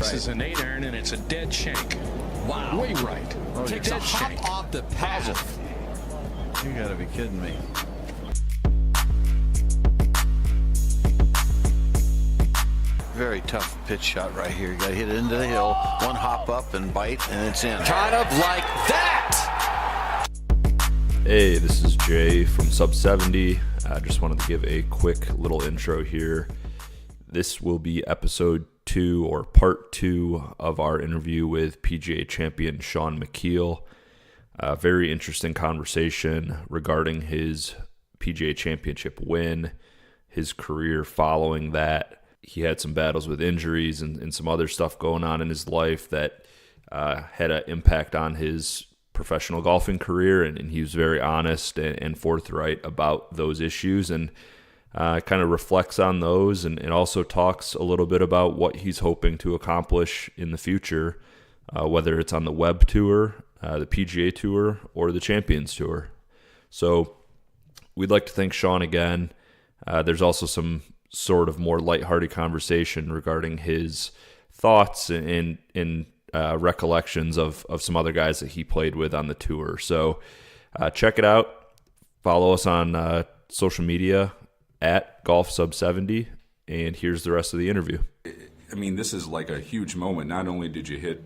This is an 8-iron, and it's a dead shank. Wow. Way right. Takes a hop off the path. You got to be kidding me. Very tough pitch shot right here. You got to hit it into the hill. One hop up and bite, and it's in. Kind of like that. Hey, this is Jay from Sub 70. I just wanted to give a quick little intro here. This will be episode 2 or part 2 of our interview with PGA Champion Shaun Micheel. A very interesting conversation regarding his PGA Championship win, his career following that. He had some battles with injuries and some other stuff going on in his life that had an impact on his professional golfing career, and he was very honest and forthright about those issues, and kind of reflects on those and also talks a little bit about what he's hoping to accomplish in the future, whether it's on the Web Tour, the PGA Tour, or the Champions Tour. So we'd like to thank Shaun again. There's also some sort of more lighthearted conversation regarding his thoughts and recollections of some other guys that he played with on the tour. So check it out. Follow us on social media at GolfSub70, and here's the rest of the interview. I mean, this is like a huge moment. Not only did you hit,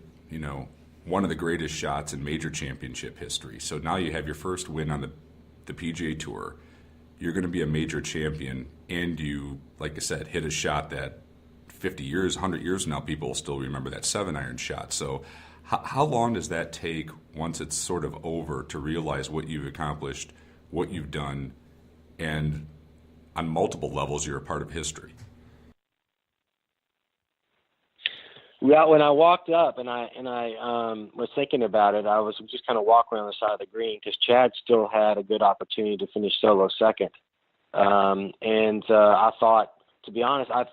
one of the greatest shots in major championship history, so now you have your first win on the PGA Tour. You're going to be a major champion, and you, like I said, hit a shot that 50 years, 100 years from now, people will still remember that 7-iron shot. So how long does that take once it's sort of over to realize what you've accomplished, what you've done, and on multiple levels you're a part of history? Well, when I walked up and I was thinking about it, I was just kind of walking around the side of the green because Chad still had a good opportunity to finish solo second. I thought, to be honest, I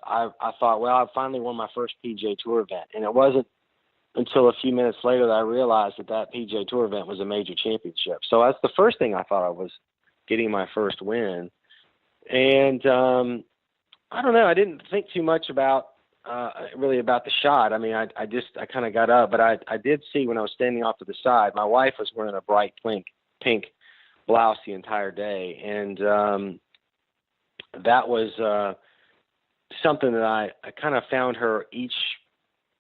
thought, well, I finally won my first PGA Tour event. And it wasn't until a few minutes later that I realized that PGA Tour event was a major championship. So that's the first thing I thought I was getting my first win. And I don't know, I didn't think too much about really about the shot. I mean, I kind of got up, but I did see when I was standing off to the side, my wife was wearing a bright pink blouse the entire day. And that was something that I kind of found her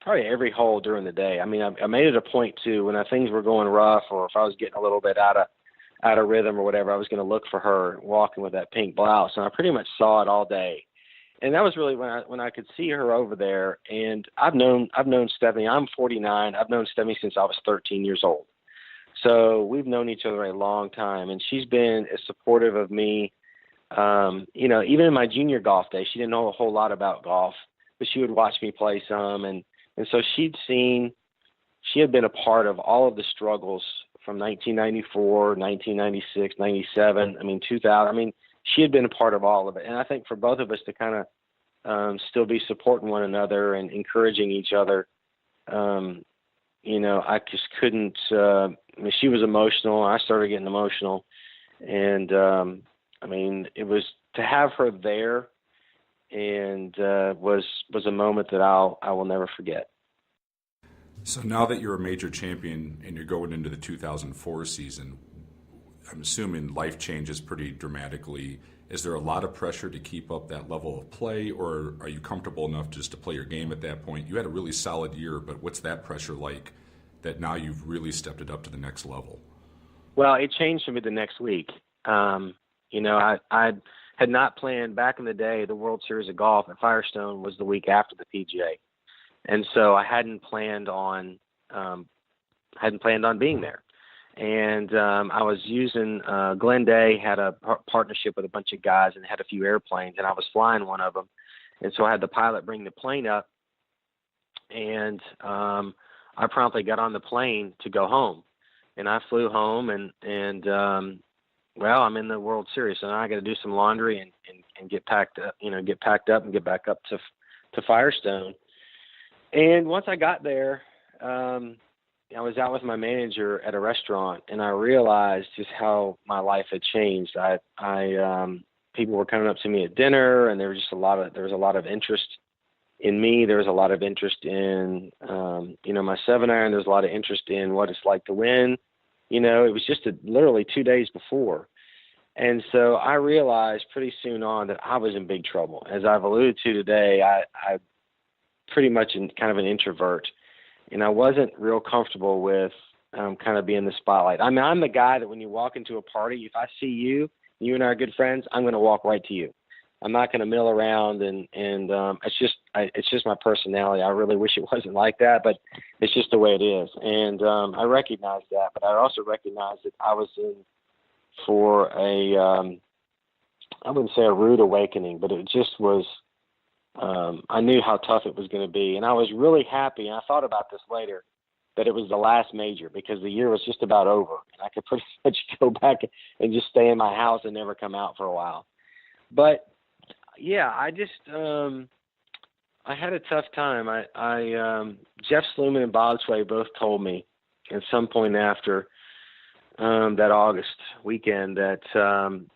probably every hole during the day. I mean, I made it a point to, when things were going rough, or if I was getting a little bit out of rhythm or whatever, I was going to look for her walking with that pink blouse. And I pretty much saw it all day. And that was really when I could see her over there. And I've known Stephanie. I'm 49. I've known Stephanie since I was 13 years old. So we've known each other a long time. And she's been as supportive of me. Even in my junior golf days, she didn't know a whole lot about golf, but she would watch me play some. And so she had been a part of all of the struggles from 1994, 1996, 97, 2000. She had been a part of all of it. And I think for both of us to kind of still be supporting one another and encouraging each other, I just couldn't she was emotional. I started getting emotional. And, it was to have her there, and was a moment that I will never forget. So now that you're a major champion and you're going into the 2004 season, I'm assuming life changes pretty dramatically. Is there a lot of pressure to keep up that level of play, or are you comfortable enough just to play your game at that point? You had a really solid year, but what's that pressure like that now you've really stepped it up to the next level? Well, it changed for me the next week. I had not planned back in the day. The World Series of Golf at Firestone was the week after the PGA. And so I hadn't planned on being there. And I was using Glenn Day had a partnership with a bunch of guys and had a few airplanes, and I was flying one of them. And so I had the pilot bring the plane up, and I promptly got on the plane to go home. And I flew home, and I'm in the World Series, so now I got to do some laundry and get packed up and get back up to Firestone. And once I got there, I was out with my manager at a restaurant, and I realized just how my life had changed. People were coming up to me at dinner, and there was a lot of interest in me. There was a lot of interest in, my 7-iron. There's a lot of interest in what it's like to win. It was just literally 2 days before. And so I realized pretty soon on that I was in big trouble. As I've alluded to today, I pretty much kind of an introvert, and I wasn't real comfortable with kind of being the spotlight. I mean, I'm the guy that when you walk into a party, if I see you and I are good friends, I'm going to walk right to you. I'm not going to mill around, and it's just my personality. I really wish it wasn't like that, but it's just the way it is. And I recognize that, but I also recognize that I was in for I wouldn't say a rude awakening, but it just was. I knew how tough it was going to be, and I was really happy. And I thought about this later, that it was the last major, because the year was just about over, and I could pretty much go back and just stay in my house and never come out for a while. But yeah, I just I had a tough time. Jeff Sluman and Bob Sway both told me at some point after that August weekend that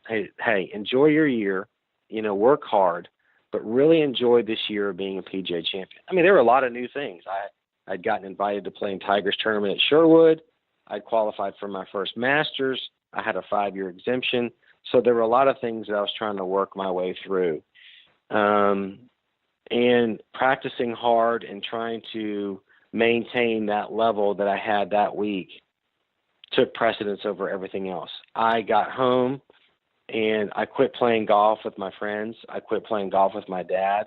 hey, enjoy your year, work hard, but really enjoy this year of being a PGA champion. I mean, there were a lot of new things. I'd gotten invited to play in Tigers tournament at Sherwood. I'd qualified for my first Masters. I had a 5-year exemption. So there were a lot of things that I was trying to work my way through. And practicing hard and trying to maintain that level that I had that week took precedence over everything else. I got home and I quit playing golf with my friends. I quit playing golf with my dad.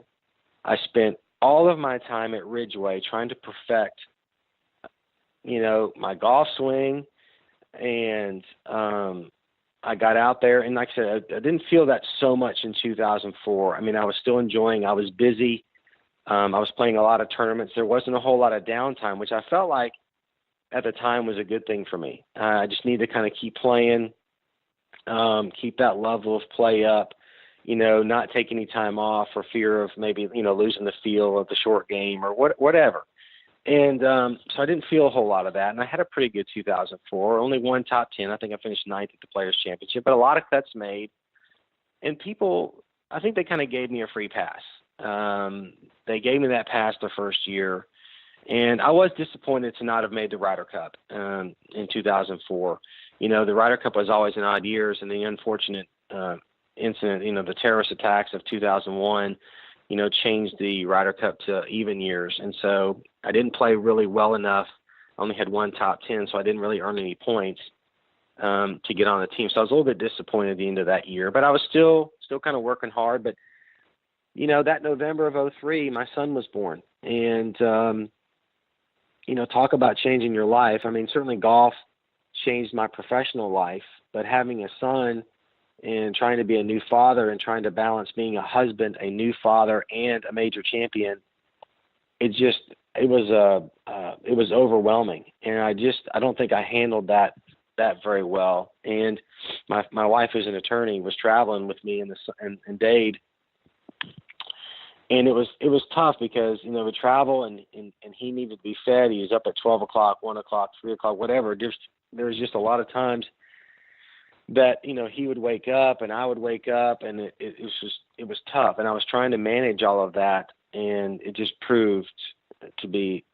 I spent all of my time at Ridgeway trying to perfect, my golf swing. And I got out there, and like I said, I didn't feel that so much in 2004. I mean, I was still enjoying. I was busy. I was playing a lot of tournaments. There wasn't a whole lot of downtime, which I felt like at the time was a good thing for me. I just needed to kind of keep playing, keep that level of play up, not take any time off for fear of maybe, losing the feel of the short game or whatever. And so I didn't feel a whole lot of that. And I had a pretty good 2004, only one top 10. I think I finished 9th at the Players Championship, but a lot of cuts made. And people, I think they kind of gave me a free pass. They gave me that pass the first year. And I was disappointed to not have made the Ryder Cup in 2004. The Ryder Cup was always in odd years, and the unfortunate incident, the terrorist attacks of 2001, changed the Ryder Cup to even years. And so I didn't play really well enough. I only had one top 10, so I didn't really earn any points to get on the team. So I was a little bit disappointed at the end of that year, but I was still kind of working hard. But, that November of 2003, my son was born. And, talk about changing your life. I mean, certainly golf changed my professional life, but having a son and trying to be a new father and trying to balance being a husband, a new father, and a major champion, it was overwhelming. And I don't think I handled that very well. And my wife, who's an attorney, was traveling with me and Dade. And it was tough because, we travel and he needed to be fed. He was up at 12 o'clock, 1 o'clock, 3 o'clock, whatever. There was just a lot of times that, he would wake up and I would wake up, and it was tough. And I was trying to manage all of that, and it just proved to be,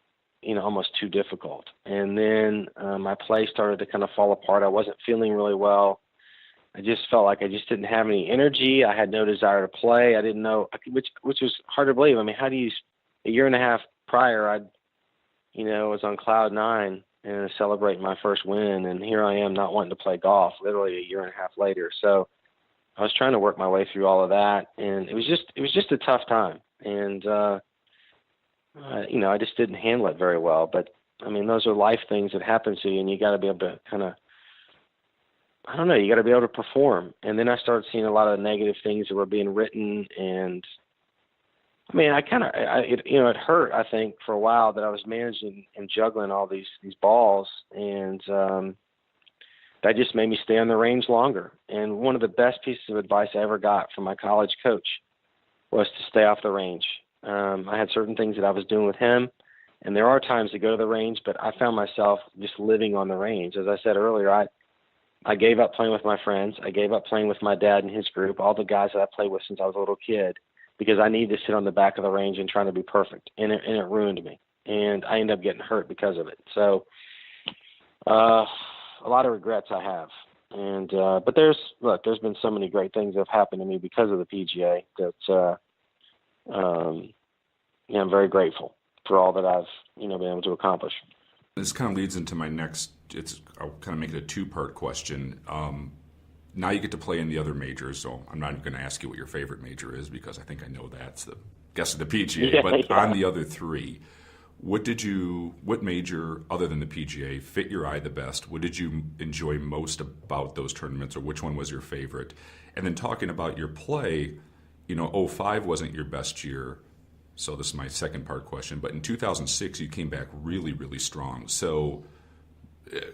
almost too difficult. And then my play started to kind of fall apart. I wasn't feeling really well. I just felt like I just didn't have any energy. I had no desire to play. I didn't know, which was hard to believe. I mean, a year and a half prior, I was on cloud 9 and celebrating my first win, and here I am not wanting to play golf literally a year and a half later. So I was trying to work my way through all of that, and it was just a tough time. And I just didn't handle it very well. But I mean, those are life things that happen to you, and you got to be able to kind of, you got to be able to perform. And then I started seeing a lot of negative things that were being written, and I mean, it hurt, I think, for a while that I was managing and juggling all these balls, and that just made me stay on the range longer. And one of the best pieces of advice I ever got from my college coach was to stay off the range. I had certain things that I was doing with him, and there are times to go to the range, but I found myself just living on the range. As I said earlier, I gave up playing with my friends. I gave up playing with my dad and his group, all the guys that I played with since I was a little kid, because I need to sit on the back of the range and trying to be perfect, and it ruined me, and I ended up getting hurt because of it. So a lot of regrets I have. And but there's been so many great things that have happened to me because of the PGA that I'm very grateful for all that I've been able to accomplish. This kind of leads into my next. I'll kind of make it a two-part question. Now you get to play in the other majors, so I'm not going to ask you what your favorite major is because I think I know that's the guess of the PGA. But on the other three, what major other than the PGA fit your eye the best? What did you enjoy most about those tournaments, or which one was your favorite? And then talking about your play, 05 wasn't your best year, so this is my second part question. But in 2006, you came back really, really strong. So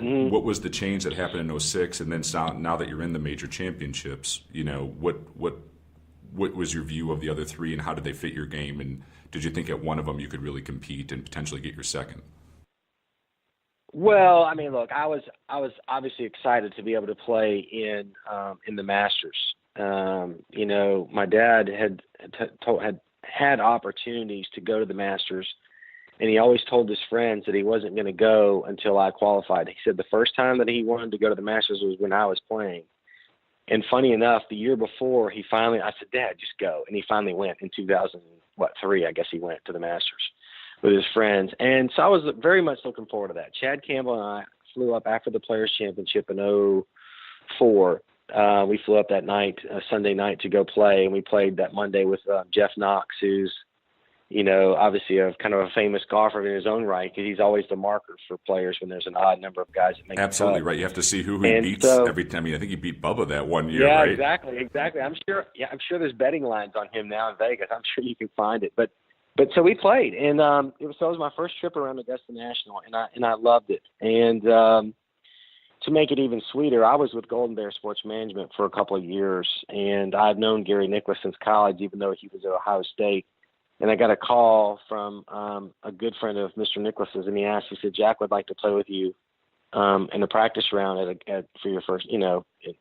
what was the change that happened in 06? And then now that you're in the major championships, what was your view of the other three, and how did they fit your game? And did you think at one of them you could really compete and potentially get your second? Well, I mean, look, I was obviously excited to be able to play in the Masters. My dad had opportunities to go to the Masters, and he always told his friends that he wasn't going to go until I qualified. He said the first time that he wanted to go to the Masters was when I was playing. And funny enough, the year before, I said, Dad, just go. And he finally went in 2003, I guess he went to the Masters with his friends. And so I was very much looking forward to that. Chad Campbell and I flew up after the Players' Championship in 04. We flew up that night, Sunday night, to go play. And we played that Monday with Jeff Knox, who's, obviously a kind of a famous golfer in his own right, because he's always the marker for players when there's an odd number of guys that make Absolutely the cut. Right. You have to see who he beats every time. I think he beat Bubba that one year, right? Exactly. I'm sure there's betting lines on him now in Vegas. I'm sure you can find it. But so we played, and it was my first trip around Augusta National, and I loved it. And to make it even sweeter, I was with Golden Bear Sports Management for a couple of years, and I've known Gary Nicklaus since college, even though he was at Ohio State. And I got a call from a good friend of Mr. Nicklaus's, and he said, Jack would like to play with you in a practice round for your first,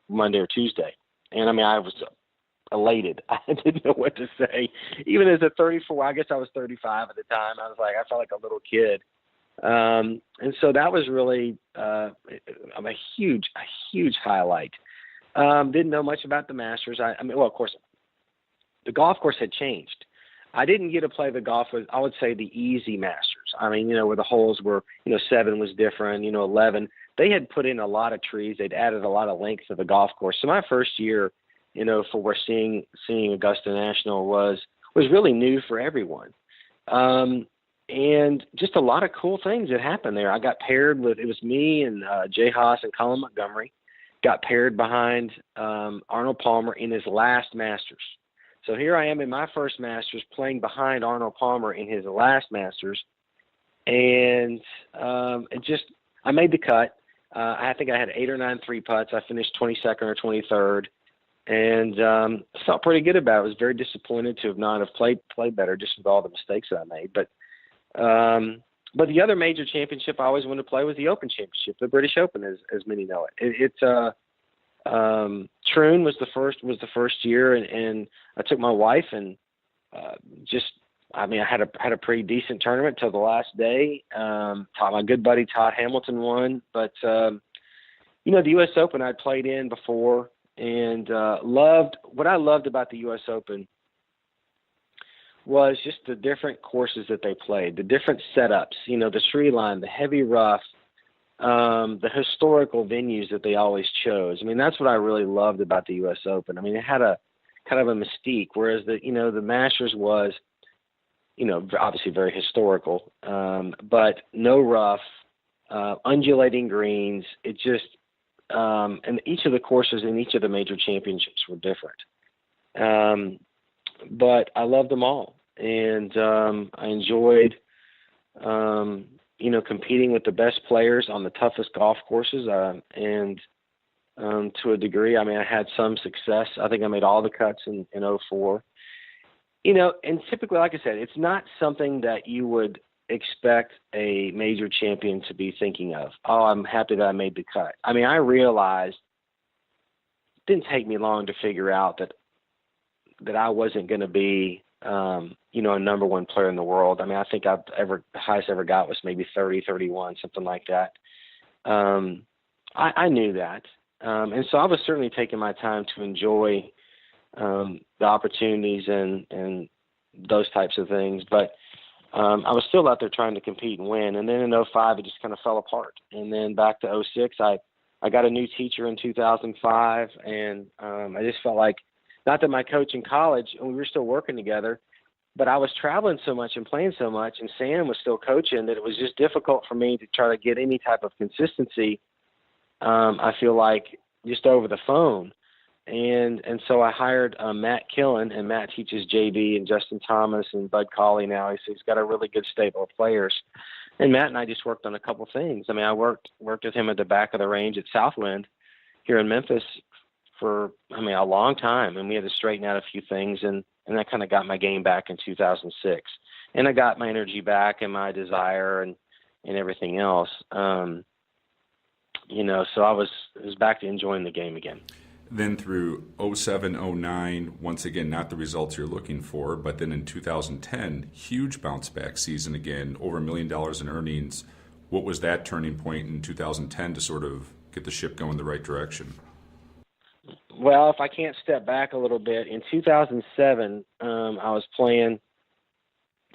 Monday or Tuesday. And I mean, I was elated. I didn't know what to say. Even as a 34, I guess I was 35 at the time. I felt like a little kid. And so that was really a huge highlight. Didn't know much about the Masters. Of course, the golf course had changed. I didn't get to play the golf with, I would say, the easy Masters. I mean, where the holes were, 7 was different, 11. They had put in a lot of trees. They'd added a lot of length to the golf course. So my first year, for seeing Augusta National was really new for everyone. And just a lot of cool things that happened there. I got paired with, it was me and Jay Haas and Colin Montgomery, got paired behind Arnold Palmer in his last Masters. So here I am in my first Masters playing behind Arnold Palmer in his last Masters. And I made the cut. I think I had 8 or 9 3 putts. I finished 22nd or 23rd. And felt pretty good about it. I was very disappointed to not have played better just with all the mistakes that I made. But the other major championship I always wanted to play was the Open Championship, the British Open, as many know it. Troon was the first year, and I took my wife, and I had a pretty decent tournament till the last day. My good buddy Todd Hamilton won, but the U.S. Open I'd played in before, and what I loved about the U.S. Open was just the different courses that they played, the different setups, the tree line, the heavy rough, the historical venues that they always chose. I mean, that's what I really loved about the U.S. Open. I mean, it had a kind of a mystique, whereas the Masters was, obviously very historical, but no rough, undulating greens. It just, and each of the courses in each of the major championships were different. But I loved them all. And I enjoyed, competing with the best players on the toughest golf courses. And to a degree, I mean, I had some success. I think I made all the cuts in 04. And typically, like I said, it's not something that you would expect a major champion to be thinking of. Oh, I'm happy that I made the cut. I mean, I realized it didn't take me long to figure out that I wasn't going to be a number one player in the world. I mean, I think the highest I ever got was maybe 30, 31, something like that. I knew that. And so I was certainly taking my time to enjoy the opportunities and those types of things. But I was still out there trying to compete and win. And then in 2005, it just kind of fell apart. And then back to 2006, I got a new teacher in 2005, and I just felt like, not that my coach in college, and we were still working together, but I was traveling so much and playing so much, and Sam was still coaching, that it was just difficult for me to try to get any type of consistency, I feel like, just over the phone. And so I hired Matt Killen, and Matt teaches JB and Justin Thomas and Bud Cauley now. He's got a really good stable of players. And Matt and I just worked on a couple things. I mean, I worked with him at the back of the range at Southwind here in Memphis for, a long time. And we had to straighten out a few things, and that kind of got my game back in 2006. And I got my energy back and my desire and everything else. So I was back to enjoying the game again. Then through 07, 09, once again, not the results you're looking for, but then in 2010, huge bounce back season again, over $1 million in earnings. What was that turning point in 2010 to sort of get the ship going the right direction? Well, if I can't step back a little bit, in 2007, I was playing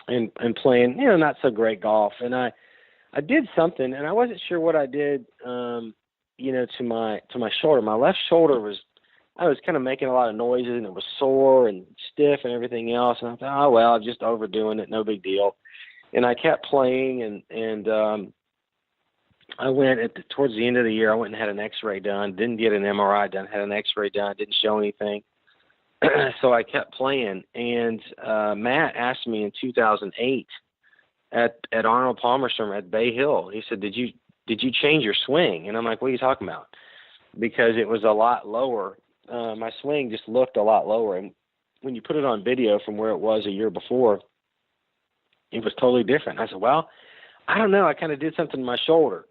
and playing, not so great golf. And I did something, and I wasn't sure what I did, to my shoulder. My left shoulder I was kind of making a lot of noises, and it was sore and stiff and everything else. And I thought, oh, well, I'm just overdoing it, no big deal. And I kept playing, and I went towards the end of the year, I went and had an x-ray done, didn't get an MRI done, had an x-ray done, didn't show anything. So I kept playing. And Matt asked me in 2008 at Arnold Palmer's at Bay Hill, he said, did you change your swing? And I'm like, what are you talking about? Because it was a lot lower. My swing just looked a lot lower. And when you put it on video from where it was a year before, it was totally different. I said, well, I don't know. I kind of did something to my shoulder.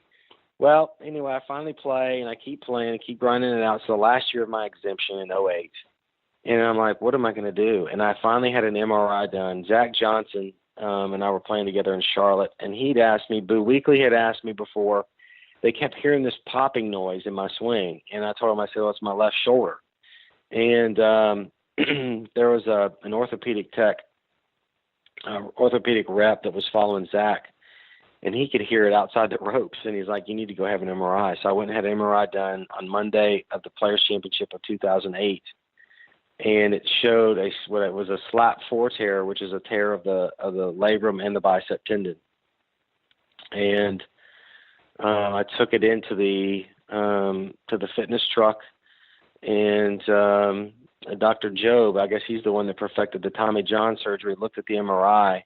Well, anyway, I finally play, and I keep playing, keep grinding it out. So the last year of my exemption in 2008. And I'm like, what am I going to do? And I finally had an MRI done. Zach Johnson and I were playing together in Charlotte, and he'd asked me, Boo Weekley had asked me before, they kept hearing this popping noise in my swing. And I told him, I said, well, it's my left shoulder. And there was an orthopedic rep that was following Zach, and he could hear it outside the ropes. And he's like, you need to go have an MRI. So I went and had an MRI done on Monday of the Players Championship of 2008. And it showed what it was a slap 4 tear, which is a tear of the labrum and the bicep tendon. And I took it into the fitness truck, and Dr. Job, I guess he's the one that perfected the Tommy John surgery, looked at the MRI,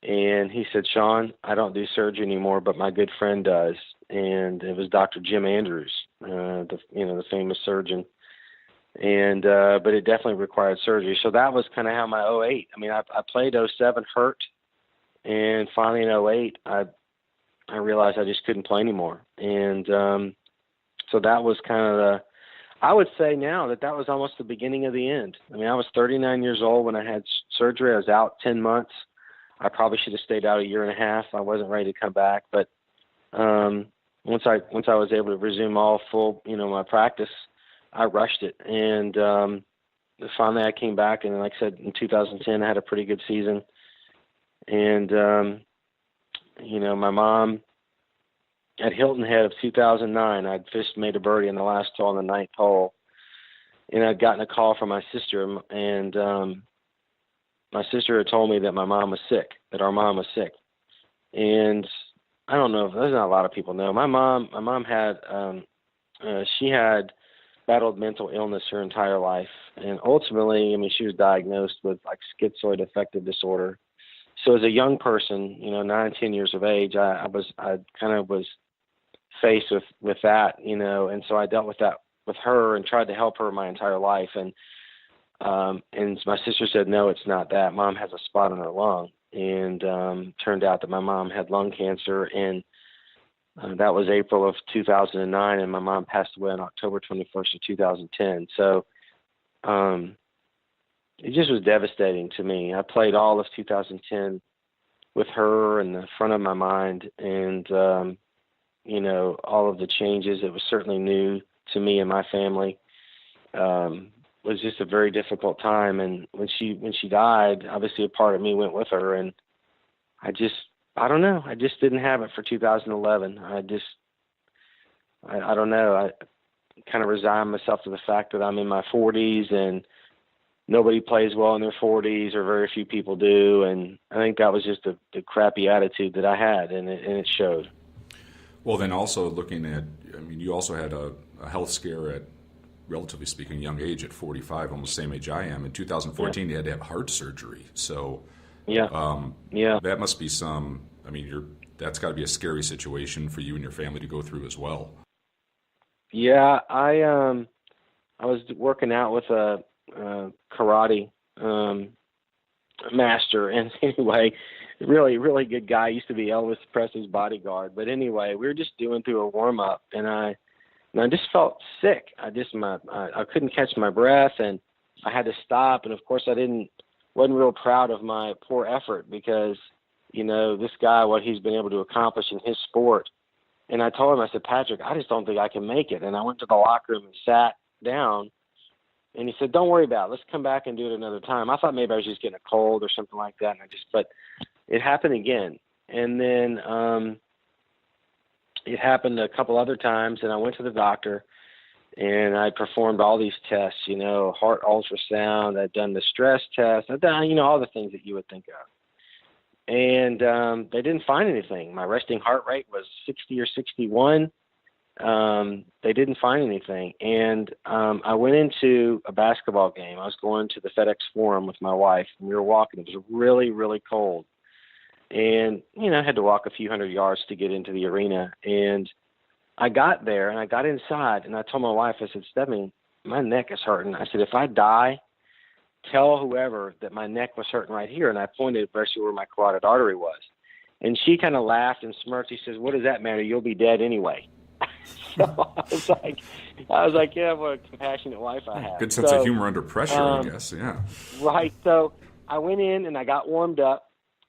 and he said, Shaun, I don't do surgery anymore, but my good friend does. And it was Dr. Jim Andrews, the famous surgeon. And but it definitely required surgery. So that was kind of how my 2008. I mean, I played 2007 hurt, and finally in 2008, I realized I just couldn't play anymore. And so that was kind of I would say now that was almost the beginning of the end. I mean, I was 39 years old when I had surgery. I was out 10 months. I probably should have stayed out a year and a half. I wasn't ready to come back, but once I was able to resume all full, my practice, I rushed it. And finally I came back, and like I said, in 2010, I had a pretty good season. And, my mom at Hilton Head of 2009, I'd made a birdie in the last hole on the 9th hole. And I'd gotten a call from my sister, and my sister had told me that my mom was sick, that our mom was sick. And I don't know, there's not a lot of people know. My mom had, she had battled mental illness her entire life. And ultimately, she was diagnosed with like schizoid affective disorder. So as a young person, 9, 10 years of age, I kind of was faced with that, and so I dealt with that with her and tried to help her my entire life. And my sister said, no, it's not that. Mom has a spot on her lung. And turned out that my mom had lung cancer, and that was April of 2009, and my mom passed away on October 21st of 2010. So it just was devastating to me. I played all of 2010 with her in the front of my mind, and all of the changes. It was certainly new to me and my family. It was just a very difficult time, and when she died, obviously a part of me went with her, and I don't know. I just didn't have it for 2011. I don't know. I kind of resigned myself to the fact that I'm in my 40s and nobody plays well in their 40s, or very few people do. And I think that was just the crappy attitude that I had, and it showed. Well, then also looking at, you also had a health scare at, relatively speaking, young age at 45, almost the same age I am. In 2014, you had to have heart surgery. So that must be that's got to be a scary situation for you and your family to go through as well. Yeah, I was working out with a karate master, and anyway, really, really good guy. Used to be Elvis Presley's bodyguard, but anyway, we were just doing through a warm up, and I just felt sick. I couldn't catch my breath, and I had to stop. And of course, wasn't real proud of my poor effort, because this guy, what he's been able to accomplish in his sport. And I told him, I said, Patrick, I just don't think I can make it. And I went to the locker room and sat down, and he said, don't worry about it. Let's come back and do it another time. I thought maybe I was just getting a cold or something like that. But it happened again. And then it happened a couple other times, and I went to the doctor, and I performed all these tests, heart ultrasound. I'd done the stress test. I'd done, all the things that you would think of. And they didn't find anything. My resting heart rate was 60 or 61. They didn't find anything. And I went into a basketball game. I was going to the FedEx Forum with my wife, and we were walking. It was really, really cold. And, I had to walk a few hundred yards to get into the arena. And I got there, and I got inside, and I told my wife, I said, Stephanie, my neck is hurting. I said, if I die, tell whoever that my neck was hurting right here. And I pointed basically where my carotid artery was. And she kind of laughed and smirked. She says, what does that matter? You'll be dead anyway. So I was like, yeah, what a compassionate wife I have. Good sense of humor under pressure, I guess. Yeah. Right. So I went in and I got warmed up,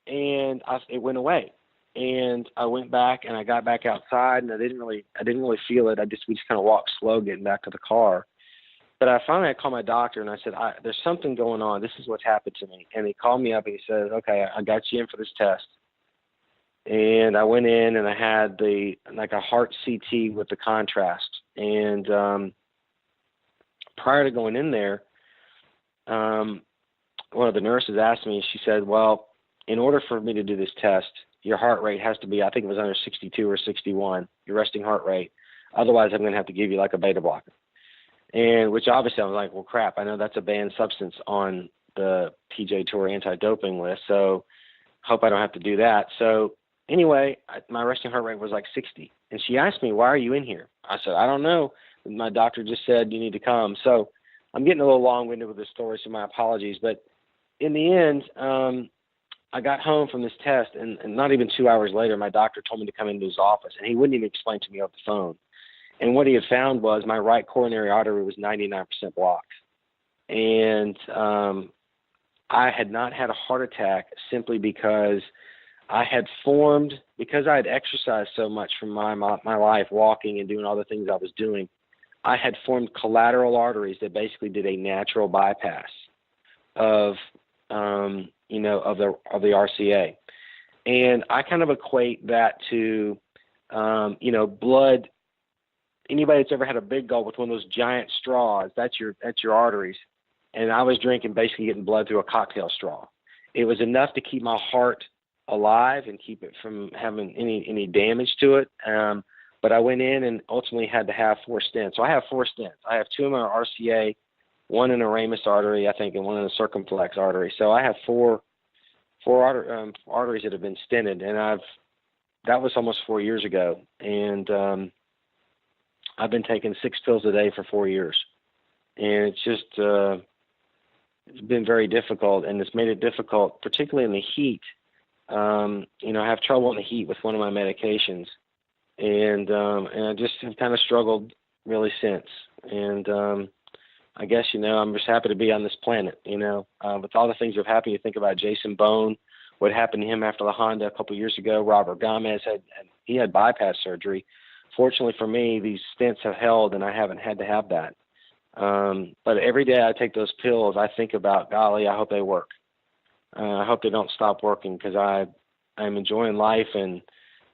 and it went away. And I went back and I got back outside, and I didn't really feel it. We just kind of walked slow getting back to the car. But I called my doctor, and I said, there's something going on. This is what's happened to me. And he called me up, and he said, okay, I got you in for this test. And I went in, and I had a heart CT with the contrast. And prior to going in there, one of the nurses asked me, she said, well, in order for me to do this test, your heart rate has to be, I think it was under 62 or 61, your resting heart rate. Otherwise, I'm going to have to give you like a beta blocker. And which obviously I was like, well, crap, I know that's a banned substance on the PGA Tour anti-doping list, so hope I don't have to do that. So anyway, my resting heart rate was like 60. And she asked me, why are you in here? I said, I don't know. My doctor just said you need to come. So I'm getting a little long-winded with this story, so my apologies. But in the end, I got home from this test, and not even 2 hours later, my doctor told me to come into his office, and he wouldn't even explain to me over the phone. And what he had found was my right coronary artery was 99% blocked. And I had not had a heart attack simply because I had formed, because I had exercised so much from my life, walking and doing all the things I was doing, I had formed collateral arteries that basically did a natural bypass of the RCA. And I kind of equate that to, blood. Anybody that's ever had a big gulp with one of those giant straws, that's your arteries. And I was drinking, basically getting blood through a cocktail straw. It was enough to keep my heart alive and keep it from having any damage to it. But I went in and ultimately had to have 4 stents. So I have 4 stents. I have 2 in my RCA, 1 in a ramus artery, I think, and 1 in a circumflex artery. So I have 4 arteries that have been stented, and that was almost 4 years ago. And I've been taking 6 pills a day for 4 years, and it's just it's been very difficult, and it's made it difficult, particularly in the heat. I have trouble in the heat with one of my medications, and I just have kind of struggled really since. And I guess, I'm just happy to be on this planet, with all the things that have happened. You think about Jason Bone, what happened to him after the Honda a couple of years ago. Robert Gomez had bypass surgery. Fortunately for me, these stents have held, and I haven't had to have that. But every day I take those pills, I think about, golly, I hope they work. I hope they don't stop working, because I'm enjoying life and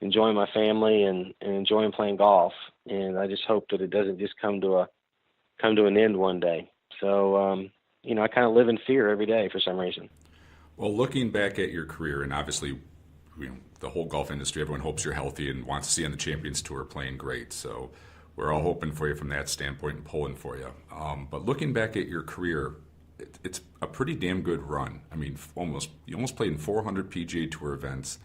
enjoying my family and enjoying playing golf. And I just hope that it doesn't just come to an end one day. So, I kind of live in fear every day for some reason. Well, looking back at your career, and obviously, the whole golf industry, everyone hopes you're healthy and wants to see you on the Champions Tour playing great. So we're all hoping for you from that standpoint and pulling for you. But looking back at your career, it's a pretty damn good run. I mean, you almost played in 400 PGA Tour events.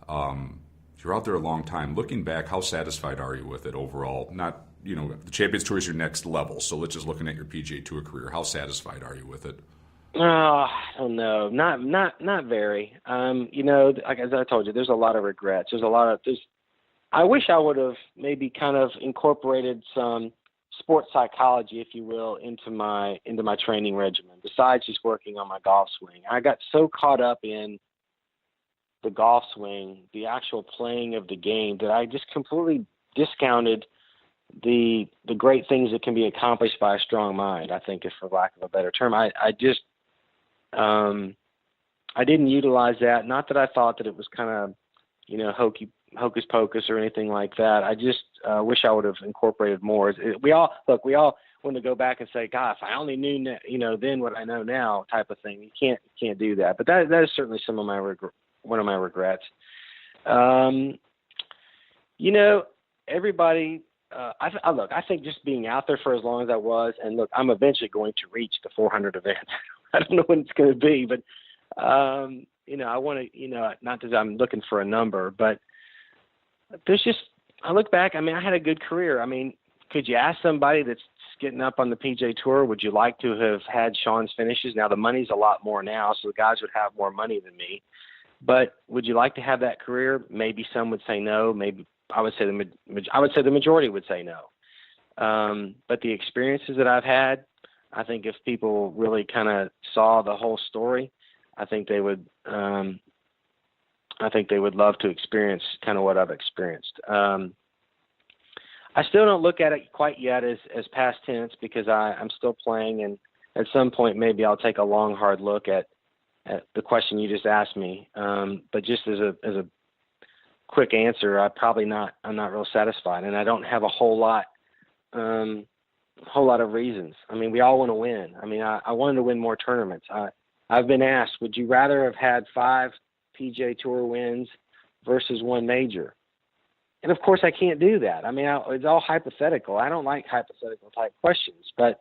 You're out there a long time. Looking back, how satisfied are you with it overall? Not, the Champions Tour is your next level. So let's just looking at your PGA Tour career. How satisfied are you with it? Oh, I don't know. Not very. Like as I told you, there's a lot of regrets. I wish I would have maybe kind of incorporated some sports psychology, if you will, into my training regimen, besides just working on my golf swing. I got so caught up in the golf swing, the actual playing of the game, that I just completely discounted the great things that can be accomplished by a strong mind, I think, if for lack of a better term. I didn't utilize that. Not that I thought that it was kind of, hocus pocus or anything like that. I just wish I would have incorporated more. We all want to go back and say, God, if I only knew, then what I know now, type of thing. You can't do that. But that is certainly one of my regrets. Everybody. I think just being out there for as long as I was, and look, I'm eventually going to reach the 400 events. I don't know when it's going to be, but I want to, not that I'm looking for a number, but I look back, I had a good career. Could you ask somebody that's getting up on the PGA Tour, would you like to have had Shaun's finishes? Now, the money's a lot more now, so the guys would have more money than me. But would you like to have that career? Maybe some would say no. Maybe I would say the majority would say no. But the experiences that I've had, I think if people really kind of saw the whole story, I think they would love to experience kind of what I've experienced. I still don't look at it quite yet as past tense, because I'm still playing, and at some point maybe I'll take a long, hard look at the question you just asked me. But just as a quick answer, I'm not real satisfied, and I don't have a whole lot of reasons. We all want to win. I wanted to win more tournaments. I've been asked, would you rather have had 5 PGA Tour wins versus 1 major? And of course I can't do that. It's all hypothetical. I don't like hypothetical type questions, but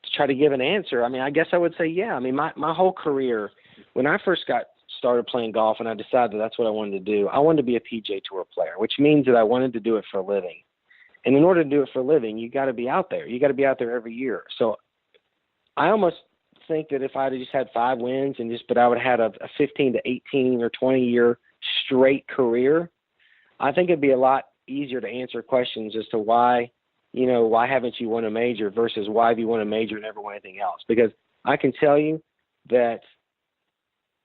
to try to give an answer, I guess I would say, yeah. My whole career, when I first got started playing golf and I decided that's what I wanted to do, I wanted to be a PGA Tour player, which means that I wanted to do it for a living. And in order to do it for a living, you got to be out there. You got to be out there every year. So I almost think that if I had just had 5 wins but I would have had a 15 to 18 or 20 year straight career, I think it'd be a lot easier to answer questions as to why haven't you won a major versus why have you won a major and never won anything else? Because I can tell you that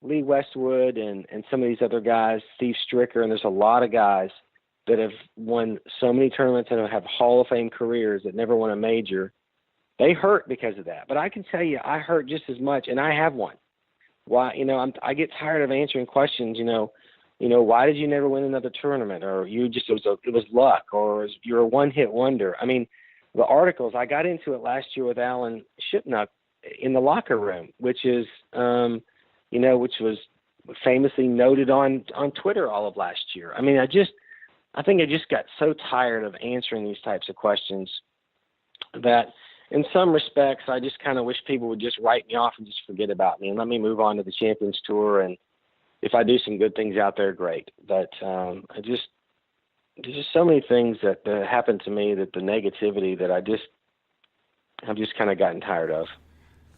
Lee Westwood and some of these other guys, Steve Stricker, and there's a lot of guys that have won so many tournaments and have Hall of Fame careers that never won a major. They hurt because of that. But I can tell you, I hurt just as much, and I have one. Why? I get tired of answering questions. Why did you never win another tournament? Or it was luck, or you're a one-hit wonder. The articles, I got into it last year with Alan Shipnuck in the locker room, which is, which was famously noted on Twitter all of last year. I think I just got so tired of answering these types of questions that in some respects, I just kind of wish people would just write me off and just forget about me and let me move on to the Champions Tour. And if I do some good things out there, great. But there's just so many things that happened to me, that the negativity that I've just kind of gotten tired of.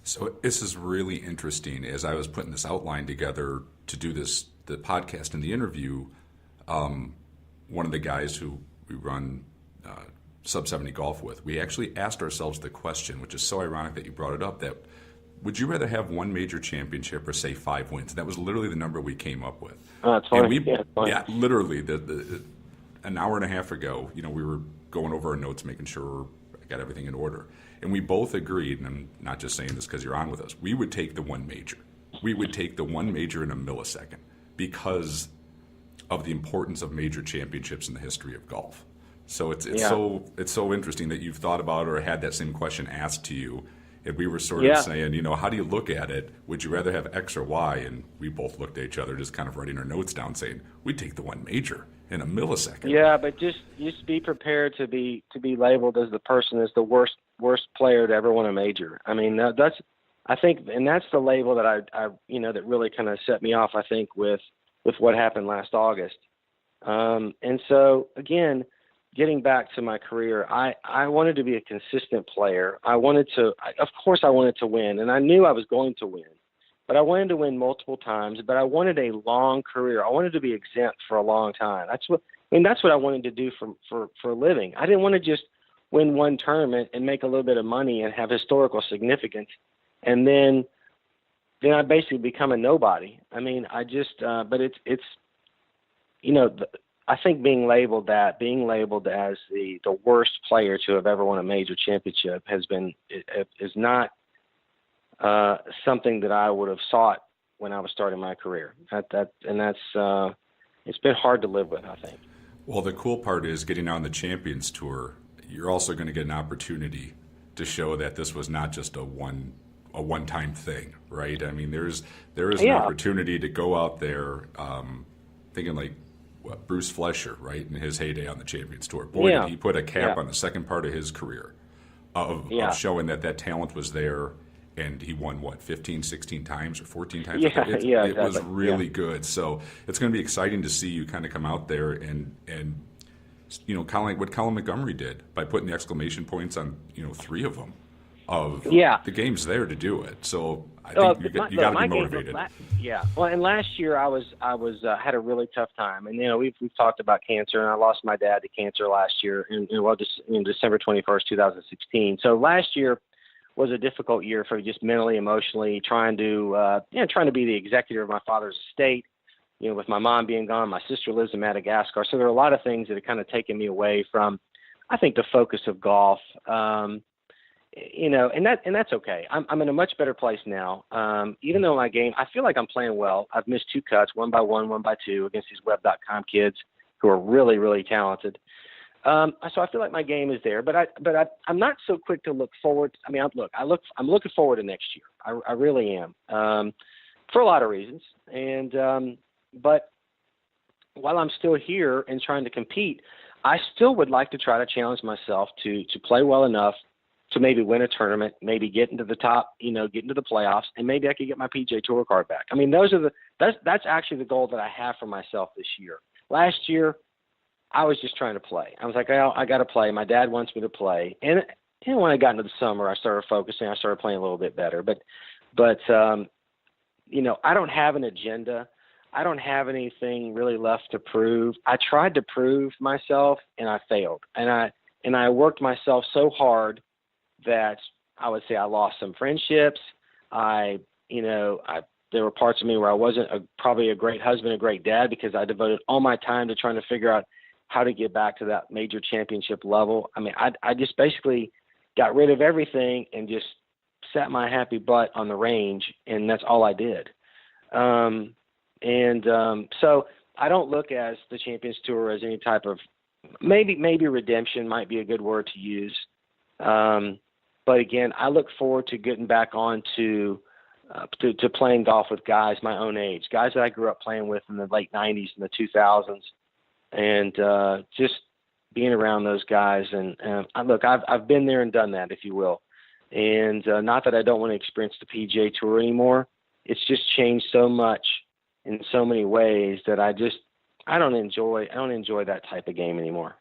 So this is really interesting. As I was putting this outline together to do the podcast and the interview, one of the guys who we run sub 70 golf with, we actually asked ourselves the question, which is so ironic that you brought it up, that would you rather have one major championship or say 5 wins? And that was literally the number we came up with. Oh, that's funny. Yeah, literally, an hour and a half ago, we were going over our notes, making sure I got everything in order. And we both agreed, and I'm not just saying this because you're on with us, we would take the one major. We would take the one major in a millisecond because of the importance of major championships in the history of golf. So it's so interesting that you've thought about or had that same question asked to you. And we were sort of saying, how do you look at it? Would you rather have X or Y? And we both looked at each other, just kind of writing our notes down, saying, we'd take the one major in a millisecond. Yeah, but just be prepared to be labeled as the person as the worst player to ever win a major. I mean, that's the label that I that really kind of set me off, I think, with what happened last August. And so again, getting back to my career, I wanted to be a consistent player. Of course I wanted to win, and I knew I was going to win, but I wanted to win multiple times, but I wanted a long career. I wanted to be exempt for a long time. That's what I wanted to do for a living. I didn't want to just win one tournament and make a little bit of money and have historical significance, and then I basically become a nobody. I mean, but it's I think being labeled as the worst player to have ever won a major championship is not something that I would have sought when I was starting my career. It's been hard to live with, I think. Well, the cool part is getting on the Champions Tour. You're also going to get an opportunity to show that this was not just a one-time thing, right? I mean, there is an opportunity to go out there, thinking like Bruce Flesher, right, in his heyday on the Champions Tour. Boy, did he put a cap on the second part of his career of showing that talent was there, and he won, 15, 16 times or 14 times? It was really good. So it's going to be exciting to see you kind of come out there and kind of like what Colin Montgomery did by putting the exclamation points on, 3 of them. The game's there to do it. So I think you got to be motivated. Well, and last year I had a really tough time, and we've talked about cancer, and I lost my dad to cancer last year, in December 21st, 2016. So last year was a difficult year for me, just mentally, emotionally, trying to be the executor of my father's estate. With my mom being gone, my sister lives in Madagascar, so there are a lot of things that have kind of taken me away from, I think, the focus of golf. And that's okay. I'm in a much better place now. Even though my game, I feel like I'm playing well. I've missed 2 cuts, 1 by 1, 1 by 2 against these web.com kids who are really, really talented. So I feel like my game is there, but I'm not so quick to look forward. I mean, I'm looking forward to next year. I really am, for a lot of reasons. And, but while I'm still here and trying to compete, I still would like to try to challenge myself to play well enough to maybe win a tournament, maybe get into the top, get into the playoffs, and maybe I could get my PGA Tour card back. I mean, that's actually the goal that I have for myself this year. Last year, I was just trying to play. I was like, I got to play. My dad wants me to play. And when I got into the summer, I started focusing. I started playing a little bit better. But I don't have an agenda. I don't have anything really left to prove. I tried to prove myself, and I failed. And I worked myself so hard that I would say I lost some friendships. There were parts of me where I wasn't probably a great husband, a great dad, because I devoted all my time to trying to figure out how to get back to that major championship level. I mean, I just basically got rid of everything and just sat my happy butt on the range, and that's all I did. So I don't look as the Champions Tour as any type of maybe redemption might be a good word to use. But again, I look forward to getting back on to playing golf with guys my own age, guys that I grew up playing with in the late 90s and the 2000s, and just being around those guys. And look, I've been there and done that, if you will. And not that I don't want to experience the PGA Tour anymore. It's just changed so much in so many ways that I don't enjoy that type of game anymore.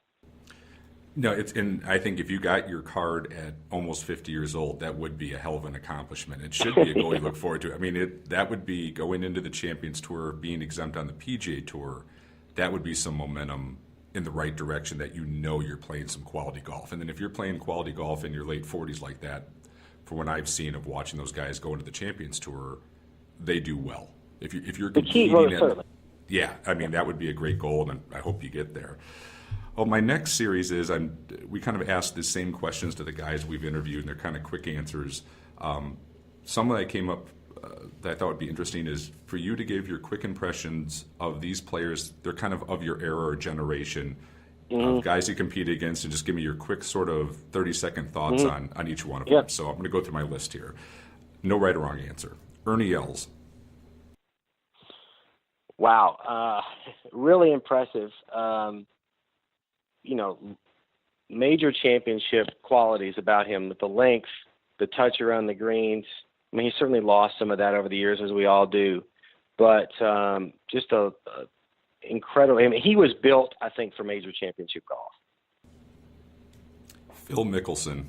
No, and I think if you got your card at almost 50 years old, that would be a hell of an accomplishment. It should be a goal you look forward to. I mean, that would be going into the Champions Tour, being exempt on the PGA Tour. That would be some momentum in the right direction, that you know you're playing some quality golf. And then if you're playing quality golf in your late 40s like that, from what I've seen of watching those guys go into the Champions Tour, they do well. If you're competing, yeah, I mean, that would be a great goal, and I hope you get there. Well, my next series is we kind of asked the same questions to the guys we've interviewed, and they're kind of quick answers. Some that came up that I thought would be interesting is for you to give your quick impressions of these players. They're kind of your era or generation, of guys you compete against, and just give me your quick sort of 30-second thoughts on each one of them. So I'm going to go through my list here. No right or wrong answer. Ernie Els. Wow, really impressive. Major championship qualities about him, the length, the touch around the greens. I mean, he certainly lost some of that over the years, as we all do. But just incredible. I mean, he was built, I think, for major championship golf. Phil Mickelson.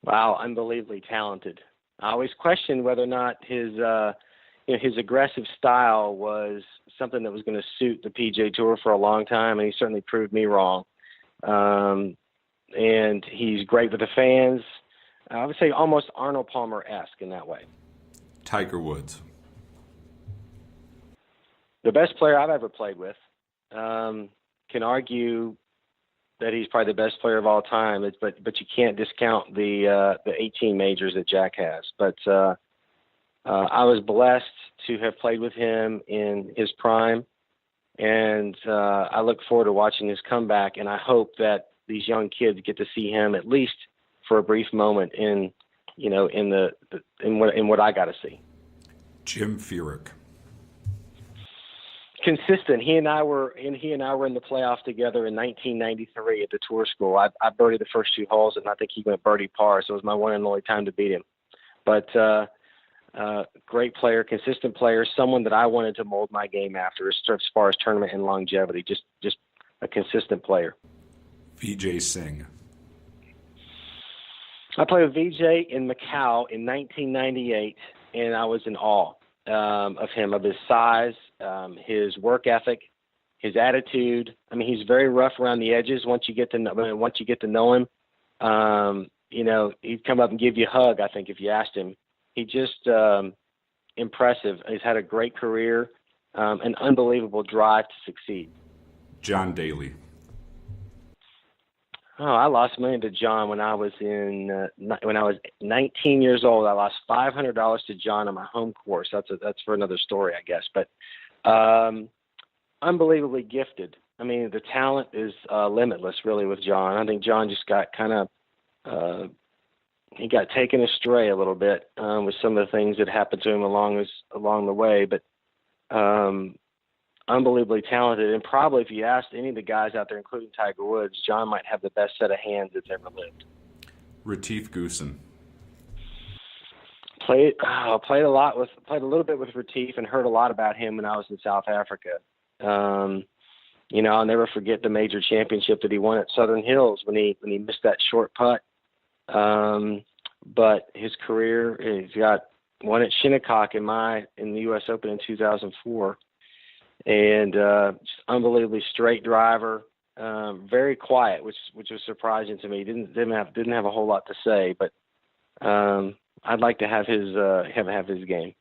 Wow, unbelievably talented. I always questioned whether or not his aggressive style was something that was going to suit the PGA Tour for a long time, and he certainly proved me wrong. And he's great with the fans. I would say almost Arnold Palmer-esque in that way. Tiger Woods. The best player I've ever played with. Can argue that he's probably the best player of all time, but you can't discount the 18 majors that Jack has. But I was blessed to have played with him in his prime, and I look forward to watching his comeback, and I hope that these young kids get to see him at least for a brief moment in what I got to see. Jim Furyk. Consistent. He and I were in the playoff together in 1993 at the Tour School. I birdied the first two holes, and I think he went birdie par, so it was my one and only time to beat him. But great player, consistent player, someone that I wanted to mold my game after as far as tournament and longevity. Just a consistent player. Vijay Singh. I played with Vijay in Macau in 1998, and I was in awe of him, of his size, his work ethic, his attitude. I mean, he's very rough around the edges. Once you get to know him, he'd come up and give you a hug, I think, if you asked him. He just impressive. He's had a great career, an unbelievable drive to succeed. John Daly. Oh, I lost money to John when I was 19 years old. I lost $500 to John on my home course. That's for another story, I guess. But unbelievably gifted. I mean, the talent is limitless, really, with John. I think John just got he got taken astray a little bit with some of the things that happened to him along the way. But unbelievably talented, and probably if you asked any of the guys out there, including Tiger Woods, John might have the best set of hands that's ever lived. Retief Goosen. Played a little bit with Retief and heard a lot about him when I was in South Africa. I'll never forget the major championship that he won at Southern Hills when he missed that short putt. But his career, he's got one at Shinnecock in the U.S. Open in 2004. And just unbelievably straight driver, very quiet, which was surprising to me. Didn't have a whole lot to say, but I'd like to have his game.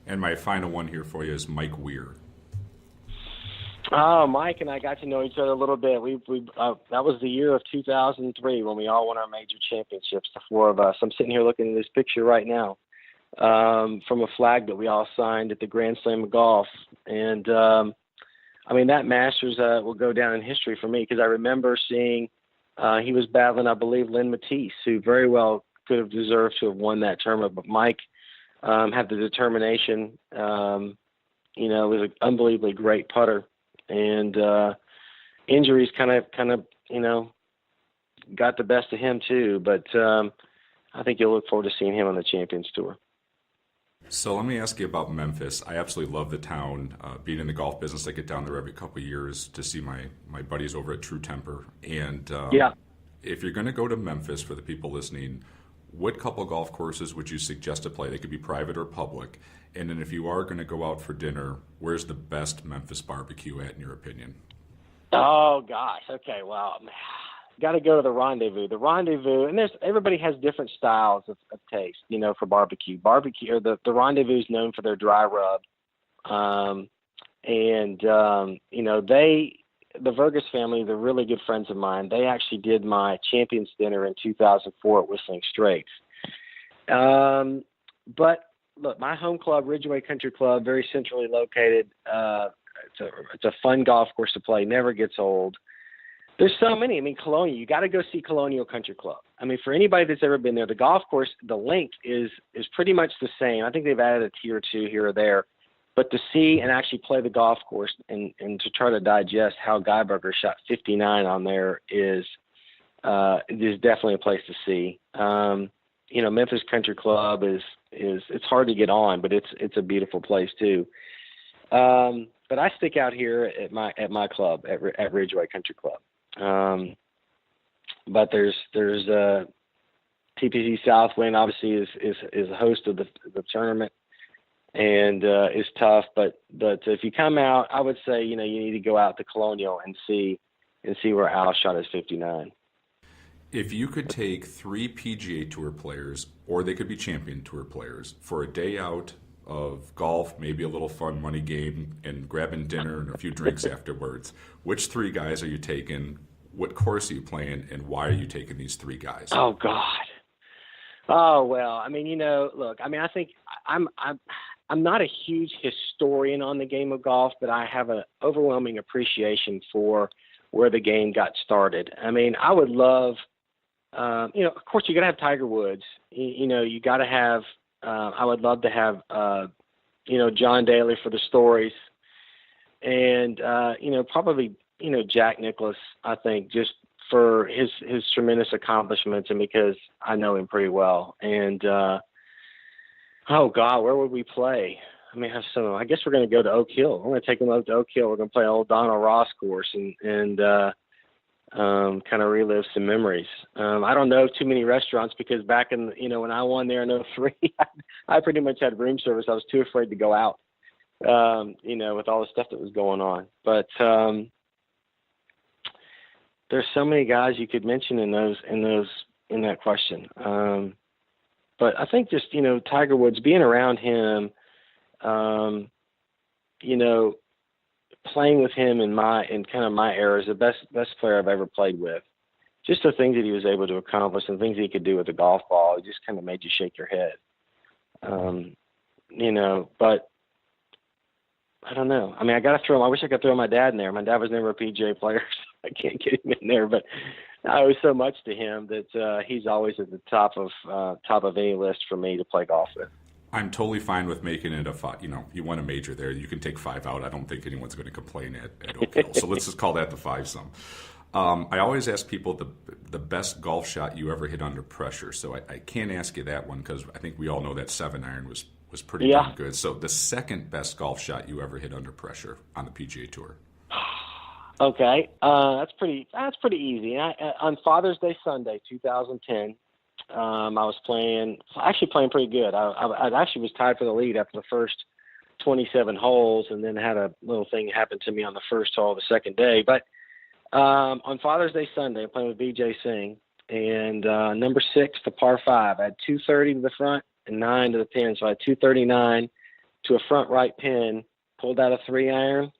And my final one here for you is Mike Weir. Oh, Mike and I got to know each other a little bit. That was the year of 2003 when we all won our major championships, the four of us. I'm sitting here looking at this picture right now. From a flag that we all signed at the Grand Slam of Golf. And, that Masters will go down in history for me because I remember seeing he was battling, I believe, Lynn Matisse, who very well could have deserved to have won that tournament. But Mike had the determination. Was an unbelievably great putter. And injuries kind of got the best of him too. But I think you'll look forward to seeing him on the Champions Tour. So let me ask you about Memphis. I absolutely love the town. Being in the golf business, I get down there every couple of years to see my buddies over at True Temper. And if you're going to go to Memphis, for the people listening, what couple golf courses would you suggest to play? They could be private or public. And then if you are going to go out for dinner, where's the best Memphis barbecue at, in your opinion? Oh gosh. Okay. Well, got to go to the Rendezvous. The Rendezvous, and everybody has different styles of taste, for barbecue. Or the Rendezvous is known for their dry rub. The Vergas family, they're really good friends of mine. They actually did my Champions Dinner in 2004 at Whistling Straits. But look, my home club, Ridgeway Country Club, very centrally located. It's a fun golf course to play. Never gets old. There's so many. I mean, Colonial, you got to go see Colonial Country Club. I mean, for anybody that's ever been there, the golf course, the length is pretty much the same. I think they've added a tee or two here or there. But to see and actually play the golf course and to try to digest how Geiberger shot 59 on there is definitely a place to see. Memphis Country Club is it's hard to get on, but it's a beautiful place too. But I stick out here at my club at Ridgeway Country Club. But there's TPC Southwind obviously is a host of the tournament. And it's tough, but if you come out, I would say you need to go out to Colonial and see where Al shot his 59. If you could take 3 PGA Tour players, or they could be Champion Tour players, for a day out of golf, maybe a little fun money game, and grabbing dinner and a few drinks afterwards, which 3 guys are you taking? What course are you playing, and why are you taking these 3 guys? Oh God. Oh well, I mean, look, I mean, I think I'm not a huge historian on the game of golf, but I have an overwhelming appreciation for where the game got started. I mean, I would love, of course, you got to have Tiger Woods. You got to have. I would love to have, John Daly for the stories, and probably Jack Nicklaus. I think just for his tremendous accomplishments, and because I know him pretty well. And oh God, where would we play? I mean, I guess we're going to go to Oak Hill. We're going to take them up to Oak Hill. We're going to play old Donald Ross course and kind of relive some memories. I don't know too many restaurants because back in when I won there in 2003, I pretty much had room service. I was too afraid to go out, with all the stuff that was going on. But there's so many guys you could mention in that question. But I think just, Tiger Woods, being around him, playing with him in kind of my era is the best player I've ever played with. Just the things that he was able to accomplish and things he could do with the golf ball, it just kind of made you shake your head. But I don't know. I mean, I wish I could throw my dad in there. My dad was never a PGA player, so I can't get him in there, but I owe so much to him that he's always at the top of any list for me to play golf with. I'm totally fine with making it a 5. You won a major there. You can take 5 out. I don't think anyone's going to complain at Oak Hill. So let's just call that the 5-some. I always ask people the best golf shot you ever hit under pressure. So I can't ask you that one because I think we all know that 7-iron was pretty darn good. So the second best golf shot you ever hit under pressure on the PGA Tour. Okay, that's pretty easy. On Father's Day Sunday, 2010, I was playing pretty good. I actually was tied for the lead after the first 27 holes, and then had a little thing happen to me on the first hole of the second day. But on Father's Day Sunday, I'm playing with Vijay Singh, and number 6, the par 5. I had 230 to the front and 9 to the pin, so I had 239 to a front right pin, pulled out a 3-iron,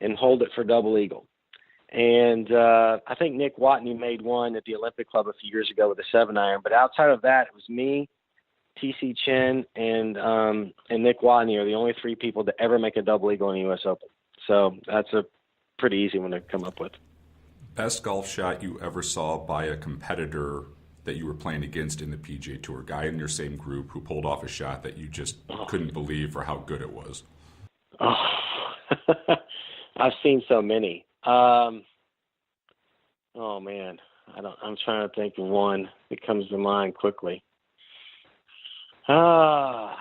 and hold it for double eagle. And I think Nick Watney made one at the Olympic Club a few years ago with a 7-iron. But outside of that, it was me, T.C. Chen, and Nick Watney are the only 3 people to ever make a double eagle in the U.S. Open. So that's a pretty easy one to come up with. Best golf shot you ever saw by a competitor that you were playing against in the PGA Tour, guy in your same group who pulled off a shot that you just couldn't believe for how good it was? Oh, I've seen so many. Oh man, I'm trying to think of one that comes to mind quickly. I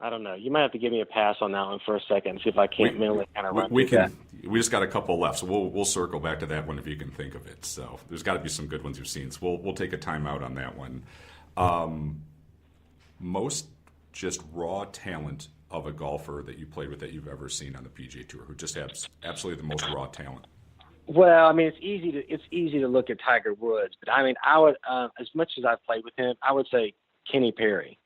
I don't know. You might have to give me a pass on that one for a second, see if I can't mentally kind of run through that. We just got a couple left, so we'll circle back to that one if you can think of it. So there's got to be some good ones you've seen. So we'll take a timeout on that one. Most just raw talent of a golfer that you played with that you've ever seen on the PGA Tour, who just has absolutely the most raw talent. Well, I mean, it's easy to look at Tiger Woods, but I mean, I would as much as I've played with him, I would say Kenny Perry.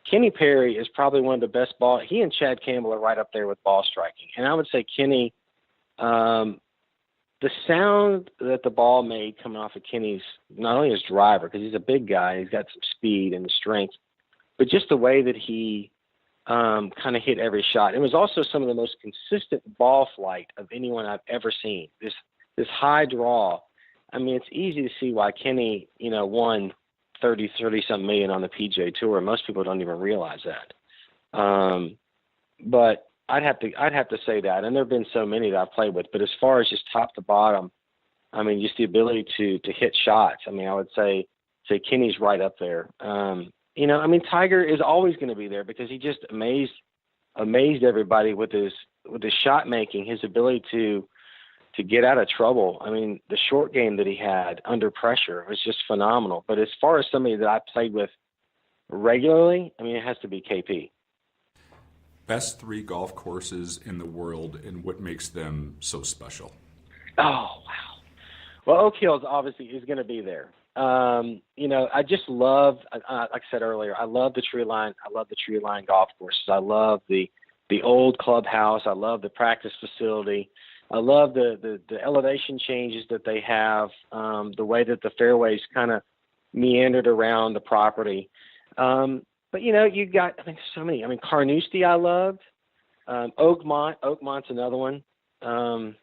Kenny Perry is probably one of the best ball. He and Chad Campbell are right up there with ball striking, and I would say Kenny. The sound that the ball made coming off of Kenny's, not only his driver, because he's a big guy, he's got some speed and strength, but just the way that he kind of hit every shot. It was also some of the most consistent ball flight of anyone I've ever seen. This high draw. I mean, it's easy to see why Kenny, won 30-some million on the PGA Tour. Most people don't even realize that. But I'd have to say that, and there have been so many that I've played with. But as far as just top to bottom, I mean, just the ability to hit shots. I mean, I would say Kenny's right up there. I mean, Tiger is always going to be there because he just amazed everybody with his shot making, his ability to get out of trouble. I mean, the short game that he had under pressure was just phenomenal. But as far as somebody that I played with regularly, I mean, it has to be KP. Best 3 golf courses in the world and what makes them so special? Oh, wow. Well, Oak Hills obviously is going to be there. I just love, like I said earlier, I love the tree line. I love the tree line golf courses. I love the old clubhouse. I love the practice facility. I love the elevation changes that they have, the way that the fairways kind of meandered around the property. But, you got, I think, so many. I mean, Carnoustie I loved. Oakmont's another one. And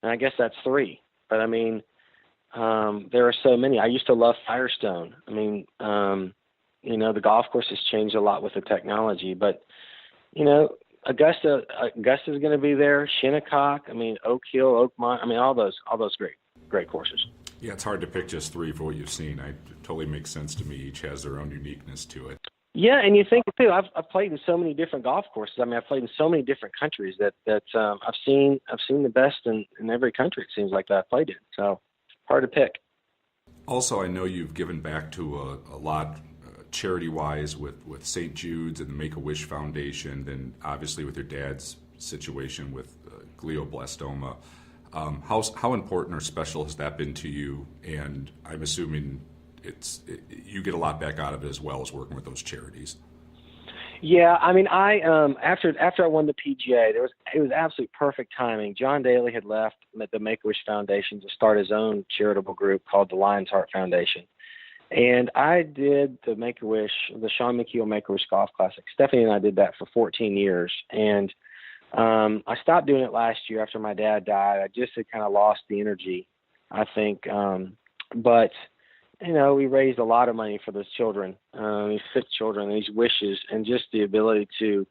I guess that's 3. But, I mean, there are so many. I used to love Firestone. I mean, the golf course has changed a lot with the technology. But, Augusta's going to be there. Shinnecock. I mean, Oak Hill, Oakmont. I mean, all those great courses. Yeah, it's hard to pick just 3 for what you've seen. It totally makes sense to me. Each has their own uniqueness to it. Yeah, and you think too. I've played in so many different golf courses. I mean, I've played in so many different countries that I've seen the best in every country. It seems like that I've played in. So hard to pick. Also, I know you've given back to a lot charity-wise with St. Jude's and the Make-A-Wish Foundation, then obviously with your dad's situation with glioblastoma. How important or special has that been to you? And I'm assuming you get a lot back out of it as well as working with those charities. Yeah, I mean, after I won the PGA, it was absolute perfect timing. John Daly had left the Make-A-Wish Foundation to start his own charitable group called the Lion's Heart Foundation. And I did the Make-A-Wish, the Shaun Micheel Make-A-Wish Golf Classic. Stephanie and I did that for 14 years. And I stopped doing it last year after my dad died. I just had kind of lost the energy, I think. But we raised a lot of money for those children, these sick children, these wishes, and just the ability to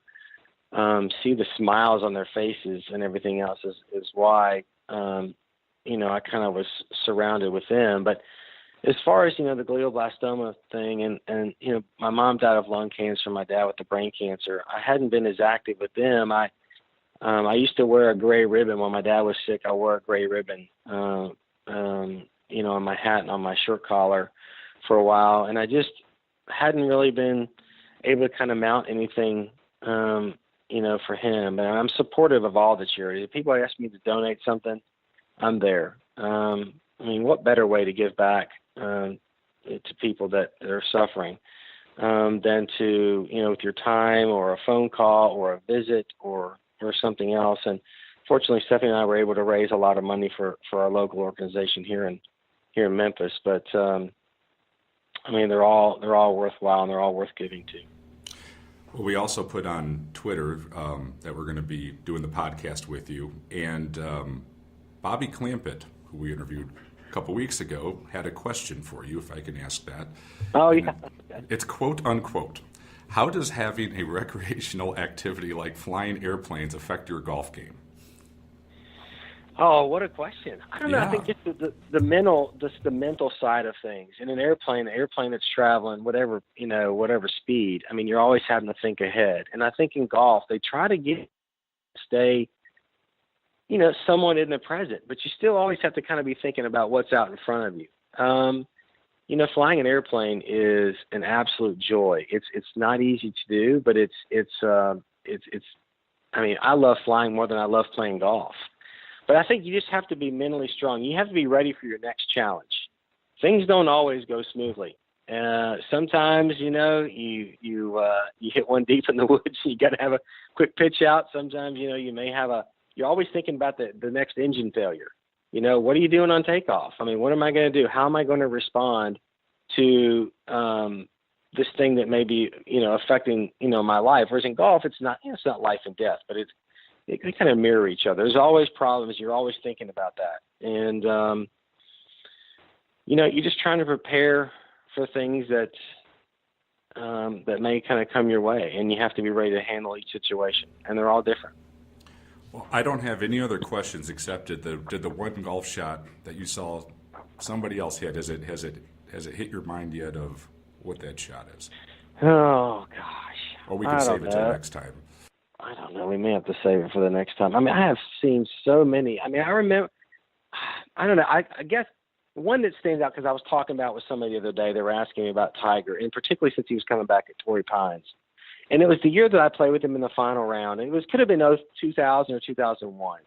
see the smiles on their faces and everything else is why, I kind of was surrounded with them. But as far as, the glioblastoma thing and my mom died of lung cancer, my dad with the brain cancer, I hadn't been as active with them. I used to wear a gray ribbon when my dad was sick. I wore a gray ribbon, on my hat and on my shirt collar for a while. And I just hadn't really been able to kind of mount anything, for him. And I'm supportive of all the charities. If people ask me to donate something, I'm there. What better way to give back to people that are suffering than to, with your time or a phone call or a visit or something else. And fortunately, Stephanie and I were able to raise a lot of money for our local organization here in Memphis. But they're all worthwhile and they're all worth giving to. Well, we also put on Twitter that we're going to be doing the podcast with you, and Bobby Clampett, who we interviewed a couple weeks ago, had a question for you, if I can ask that. Oh, yeah. It's quote unquote. How does having a recreational activity like flying airplanes affect your golf game? Oh, what a question! I don't know. I Yeah. think just the mental side of things. In an airplane that's traveling whatever speed. I mean, you're always having to think ahead. And I think in golf they try to stay, somewhat in the present, but you still always have to kind of be thinking about what's out in front of you. Flying an airplane is an absolute joy. It's not easy to do, but I mean, I love flying more than I love playing golf. But I think you just have to be mentally strong. You have to be ready for your next challenge. Things don't always go smoothly. Sometimes, you hit one deep in the woods. You got to have a quick pitch out. Sometimes, you may have you're always thinking about the next engine failure. What are you doing on takeoff? I mean, what am I going to do? How am I going to respond to this thing that may be, affecting, my life? Whereas in golf, it's not life and death, but they kind of mirror each other. There's always problems. You're always thinking about that. And, you're just trying to prepare for things that may kind of come your way, and you have to be ready to handle each situation. And they're all different. Well, I don't have any other questions except did the one golf shot that you saw somebody else hit, has it hit your mind yet of what that shot is? Oh gosh. Or we can save it till next time. I don't know. We may have to save it for the next time. I mean, I have seen so many. I mean, I remember, I don't know. I guess one that stands out because I was talking about with somebody the other day. They were asking me about Tiger, and particularly since he was coming back at Torrey Pines. And it was the year that I played with him in the final round. And could have been 2000 or 2001.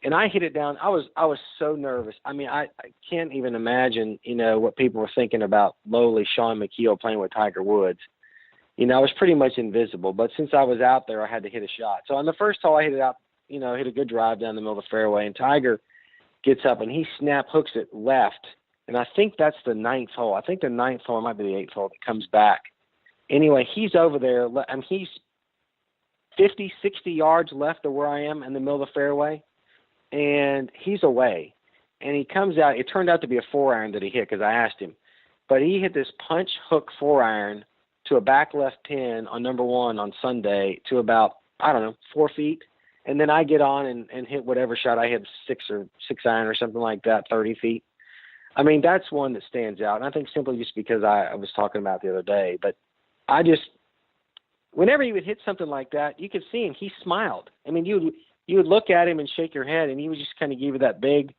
And I hit it down. I was so nervous. I mean, I can't even imagine, what people were thinking about lowly Shaun Micheel playing with Tiger Woods. I was pretty much invisible. But since I was out there, I had to hit a shot. So on the first hole, I hit it out, hit a good drive down the middle of the fairway. And Tiger gets up and he snap hooks it left. And I think that's the ninth hole. I think the ninth hole might be the eighth hole that comes back. Anyway, he's over there, and he's 50, 60 yards left of where I am in the middle of the fairway, and he's away. And he comes out. It turned out to be a 4-iron that he hit because I asked him. But he hit this punch hook 4-iron to a back left pin on number 1 on Sunday to about, 4 feet. And then I get on and hit whatever shot I hit, 6-iron or something like that, 30 feet. I mean, that's one that stands out. And I think simply just because I was talking about the other day. But whenever he would hit something like that, you could see him. He smiled. I mean, you would look at him and shake your head, and he would just kind of give you that big,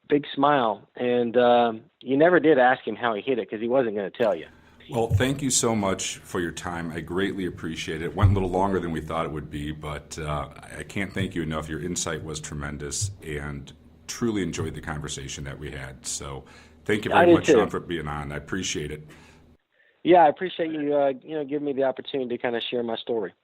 big smile. And you never did ask him how he hit it because he wasn't going to tell you. Well, thank you so much for your time. I greatly appreciate it. It went a little longer than we thought it would be, but I can't thank you enough. Your insight was tremendous, and truly enjoyed the conversation that we had. So thank you very much, Shaun, for being on. I appreciate it. Yeah, I appreciate you, giving me the opportunity to kind of share my story.